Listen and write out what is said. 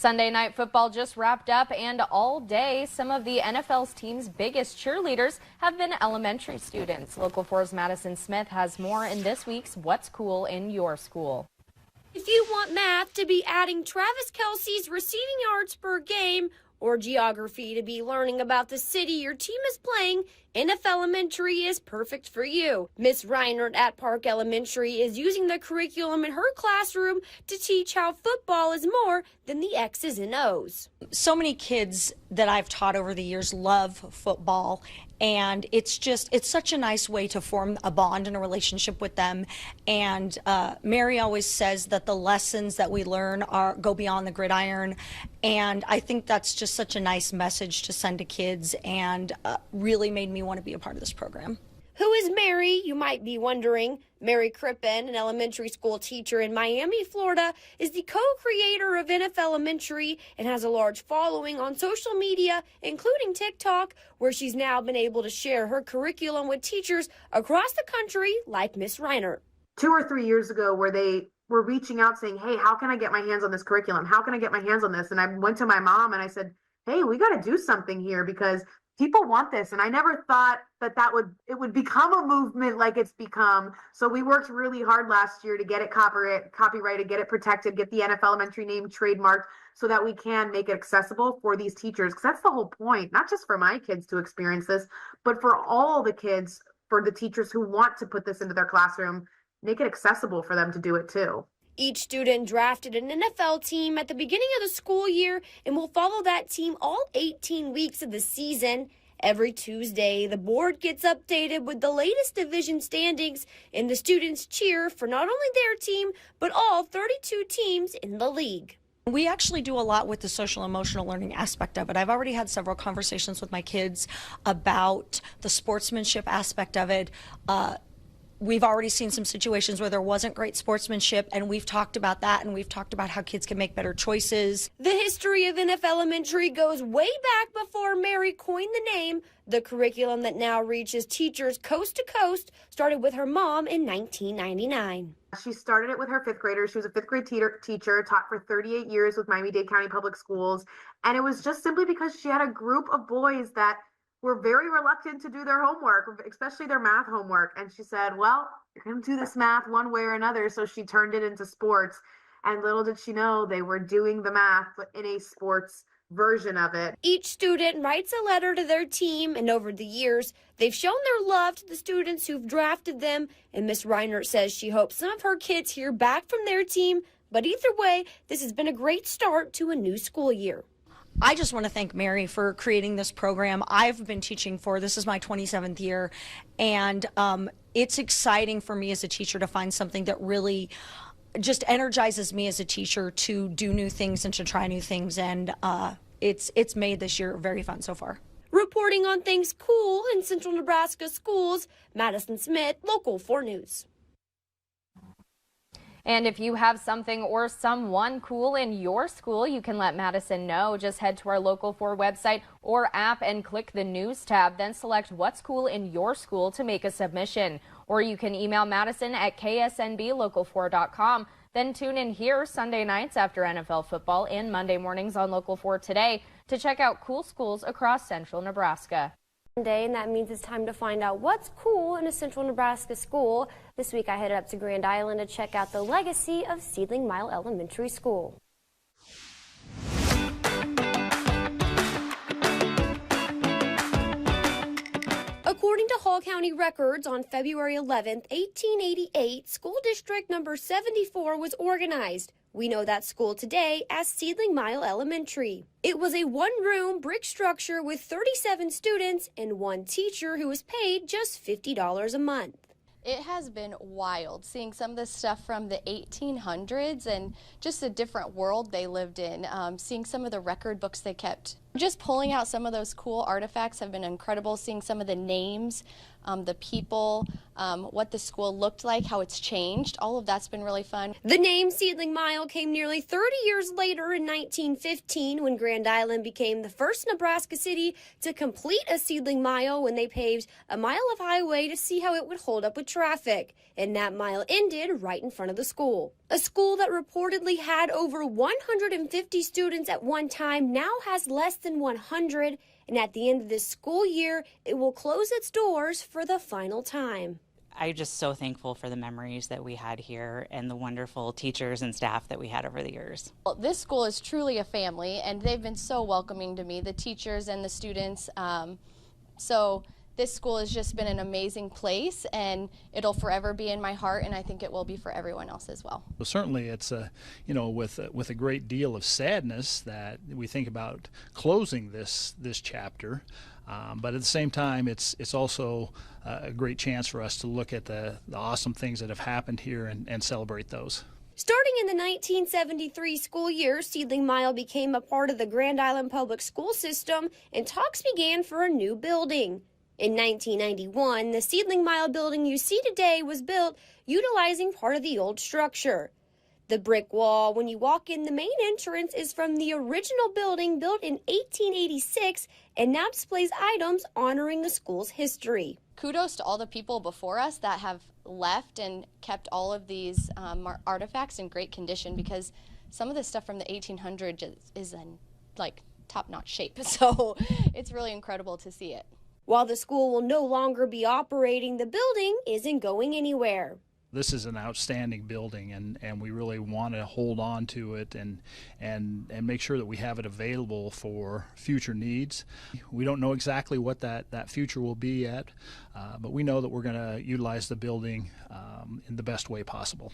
Sunday night football just wrapped up, and all day, some of the NFL's team's biggest cheerleaders have been elementary students. Local 4's Madison Smith has more in this week's What's Cool in Your School. If you want math to be adding Travis Kelce's receiving yards per game, or geography to be learning about the city your team is playing, NF Elementary is perfect for you. Miss Reinert at Park Elementary is using the curriculum in her classroom to teach how football is more than the X's and O's. So many kids that I've taught over the years love football, and it's such a nice way to form a bond and a relationship with them. And Mary always says that the lessons that we learn go beyond the gridiron, and I think that's just such a nice message to send to kids, and really made me want to be a part of this program. Who is Mary, you might be wondering? Mary Crippen, an elementary school teacher in Miami, Florida, is the co-creator of NF Elementary and has a large following on social media, including TikTok, where she's now been able to share her curriculum with teachers across the country like Miss Reiner. 2 or 3 years ago, where they were reaching out saying, hey, how can I get my hands on this curriculum? How can I get my hands on this? And I went to my mom and I said, hey, we got to do something here because people want this. And I never thought that it would become a movement like it's become. So we worked really hard last year to get it copyrighted, get it protected, get the NF Elementary name trademarked so that we can make it accessible for these teachers. Because that's the whole point, not just for my kids to experience this, but for all the kids, for the teachers who want to put this into their classroom, make it accessible for them to do it too. Each student drafted an NFL team at the beginning of the school year and will follow that team all 18 weeks of the season. Every Tuesday, the board gets updated with the latest division standings, and the students cheer for not only their team, but all 32 teams in the league. We actually do a lot with the social emotional learning aspect of it. I've already had several conversations with my kids about the sportsmanship aspect of it. We've already seen some situations where there wasn't great sportsmanship, and we've talked about that, and we've talked about how kids can make better choices. The history of NF Elementary goes way back before Mary coined the name. The curriculum that now reaches teachers coast to coast started with her mom in 1999. She started it with her 5th graders. She was a 5th grade teacher, taught for 38 years with Miami-Dade County Public Schools. And it was just simply because she had a group of boys that were very reluctant to do their homework, especially their math homework. And she said, well, you're going to do this math one way or another. So she turned it into sports. And little did she know they were doing the math, but in a sports version of it. Each student writes a letter to their team, and over the years, they've shown their love to the students who've drafted them. And Miss Reiner says she hopes some of her kids hear back from their team. But either way, this has been a great start to a new school year. I just want to thank Mary for creating this program. I've been teaching this is my 27th year, and it's exciting for me as a teacher to find something that really just energizes me as a teacher to do new things and to try new things, and it's made this year very fun so far. Reporting on things cool in Central Nebraska schools, Madison Smith, Local 4 News. And if you have something or someone cool in your school, you can let Madison know. Just head to our Local 4 website or app and click the News tab. Then select What's Cool in Your School to make a submission. Or you can email Madison at ksnblocal4.com. Then tune in here Sunday nights after NFL football and Monday mornings on Local 4 Today to check out cool schools across Central Nebraska. Day, and that means it's time to find out what's cool in a Central Nebraska school. This week I headed up to Grand Island to check out the legacy of Seedling Mile Elementary School. According to Hall County records, on February 11th, 1888, school district number 74 was organized. We know that school today as Seedling Mile Elementary. It was a one-room brick structure with 37 students and one teacher who was paid just $50 a month. It has been wild seeing some of the stuff from the 1800s and just a different world they lived in, seeing some of the record books they kept. Just pulling out some of those cool artifacts have been incredible, seeing some of the names, the people, what the school looked like, how it's changed. All of that's been really fun. The name Seedling Mile came nearly 30 years later in 1915 when Grand Island became the first Nebraska city to complete a Seedling Mile when they paved a mile of highway to see how it would hold up with traffic. And that mile ended right in front of the school. A school that reportedly had over 150 students at one time now has less than 100, and at the end of this school year, it will close its doors for the final time. I'm just so thankful for the memories that we had here and the wonderful teachers and staff that we had over the years. Well, this school is truly a family, and they've been so welcoming to me, the teachers and the students. So this school has just been an amazing place, and it'll forever be in my heart, and I think it will be for everyone else as well. Well, certainly it's with a great deal of sadness that we think about closing this chapter, but at the same time it's also a great chance for us to look at the awesome things that have happened here and celebrate those. Starting in the 1973 school year, Seedling Mile became a part of the Grand Island Public School System, and talks began for a new building. In 1991, the Seedling Mile building you see today was built utilizing part of the old structure. The brick wall, when you walk in the main entrance, is from the original building built in 1886 and now displays items honoring the school's history. Kudos to all the people before us that have left and kept all of these artifacts in great condition, because some of the stuff from the 1800s is in top-notch shape. So it's really incredible to see it. While the school will no longer be operating, the building isn't going anywhere. This is an outstanding building, and we really want to hold on to it and make sure that we have it available for future needs. We don't know exactly what that future will be yet, but we know that we're going to utilize the building in the best way possible.